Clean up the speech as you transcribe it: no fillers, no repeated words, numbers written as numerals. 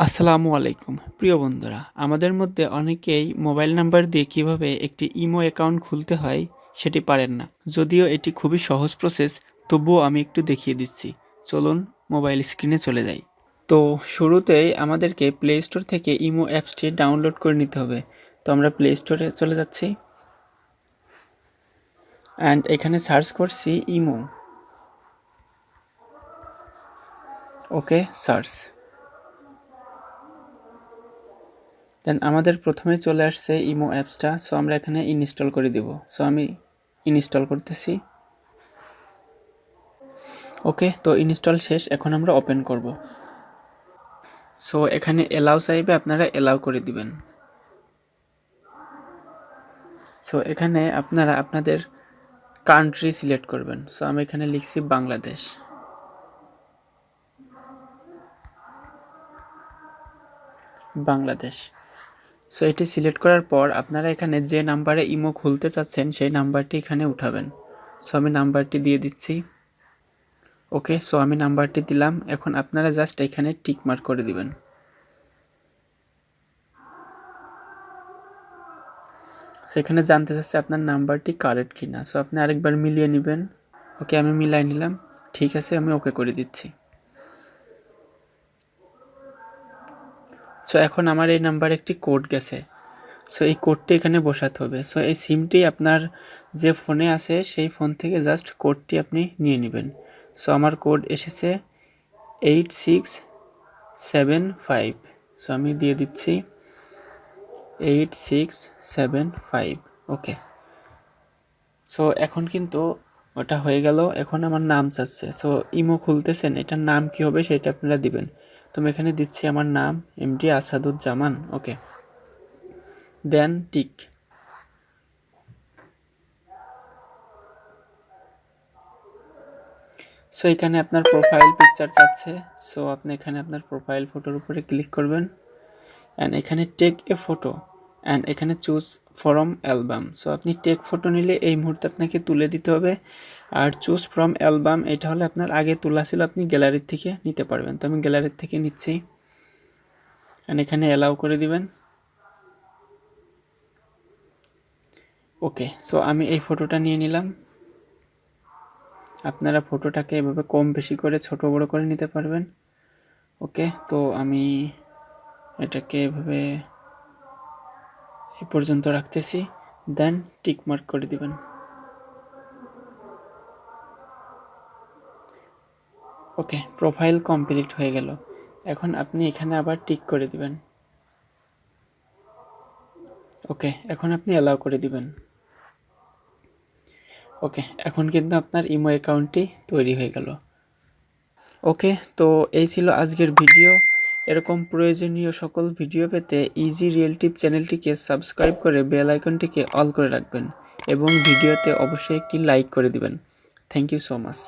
আসসালামু আলাইকুম প্রিয় বন্ধুরা, আমাদের মধ্যে অনেকেই মোবাইল নাম্বার দিয়ে কিভাবে একটি ইমো অ্যাকাউন্ট খুলতে হয় সেটি পারেন না। যদিও এটি খুবই সহজ প্রসেস, তবুও আমি একটু দেখিয়ে দিচ্ছি। চলুন মোবাইল স্ক্রিনে চলে যাই। তো শুরুতেই আমাদেরকে প্লে স্টোর থেকে ইমো অ্যাপসটি ডাউনলোড করে নিতে হবে। তো আমরা প্লে স্টোরে চলে যাচ্ছি অ্যান্ড এখানে সার্চ করছি ইমো। ওকে, সার্চ। দেন আমাদের প্রথমে চলে আসছে ইমো অ্যাপসটা। সো আমরা এখানে ইনস্টল করে দিব। সো আমি ইনস্টল করতেছি। ওকে, তো ইনস্টল শেষ। এখন আমরা ওপেন করব। সো এখানে এলাও চাইবে, আপনারা এলাও করে দিবেন। সো এখানে আপনারা আপনাদের কান্ট্রি সিলেক্ট করবেন। সো আমি এখানে লিখছি বাংলাদেশ। বাংলাদেশ। সো এটি সিলেক্ট করার পর আপনারা এখানে যে নাম্বারে ইমো খুলতে চাচ্ছেন সেই নাম্বারটি এখানে উঠাবেন। সো আমি নাম্বারটি দিয়ে দিচ্ছি। ওকে, সো আমি নাম্বারটি দিলাম। এখন আপনারা জাস্ট এখানে টিক মার্ক করে দিবেন। সো এখানে জানতে চাচ্ছে আপনার নাম্বারটি কারেক্ট কিনা। সো আপনি আরেকবার মিলিয়ে নেবেন। ওকে, আমি মিলাই নিলাম। ঠিক আছে, আমি ওকে করে দিচ্ছি। সো এখন আমার এই নাম্বারে একটি কোড গেছে। সো এই কোডটি এখানে বসাতে হবে। সো এই সিমটি আপনার যে ফোনে আছে সেই ফোন থেকে জাস্ট কোডটি আপনি নিয়ে নেবেন। সো আমার কোড এসেছে 8675। সো আমি দিয়ে দিচ্ছি 8675। ওকে, সো এখন কিন্তু ওটা হয়ে গেল। এখন আমার নাম চাচ্ছে। সো ইমো খুলতেছেন, এটার নাম কি হবে সেটা আপনারা দিবেন। তো আমি এখানে দিচ্ছি আমার নাম এমডি আসাদুজ্জামান। ওকে, দেন টিক। সো এখানে আপনার প্রোফাইল পিকচার চাচ্ছে। সো আপনি এখানে আপনার প্রোফাইল ফটোর উপরে ক্লিক করবেন অ্যান্ড এখানে টেক এ ফটো অ্যান্ড এখানে চুজ ফ্রম অ্যালবাম। সো আপনি টেক ফটো নিলে এই মুহূর্তে আপনাকে তুলে দিতে হবে। আর চুজ ফ্রম অ্যালবাম এটা হলে আপনার আগে তোলা ছিল, আপনি গ্যালারির থেকে নিতে পারবেন। তো আমি গ্যালারির থেকে নিচ্ছি অ্যান্ড এখানে অ্যালাউ করে দিবেন। ওকে, সো আমি এই ফটোটা নিয়ে নিলাম। আপনারা ফটোটাকে এভাবে কম বেশি করে ছোট বড় করে নিতে পারবেন। ওকে, তো আমি এটাকে এভাবে এই পর্যন্ত রাখতেছি। দেন টিক মার্ক করে দিবেন। ওকে, প্রোফাইল কমপ্লিট হয়ে গেল। এখন আপনি এখানে আবার টিক করে দিবেন। ওকে, এখন আপনি অ্যালাউ করে দিবেন। ওকে, এখন কিন্তু আপনার ইমো অ্যাকাউন্টটি তৈরি হয়ে গেল। ওকে, তো এই ছিল আজকের ভিডিও। এরকম প্রয়োজনীয় সকল ভিডিও পেতে ইজি রিয়েল টিপ চ্যানেলটিকে সাবস্ক্রাইব করে বেল আইকনটিকে অল করে রাখবেন এবং ভিডিওতে অবশ্যই একটি লাইক করে দিবেন। Thank you so much.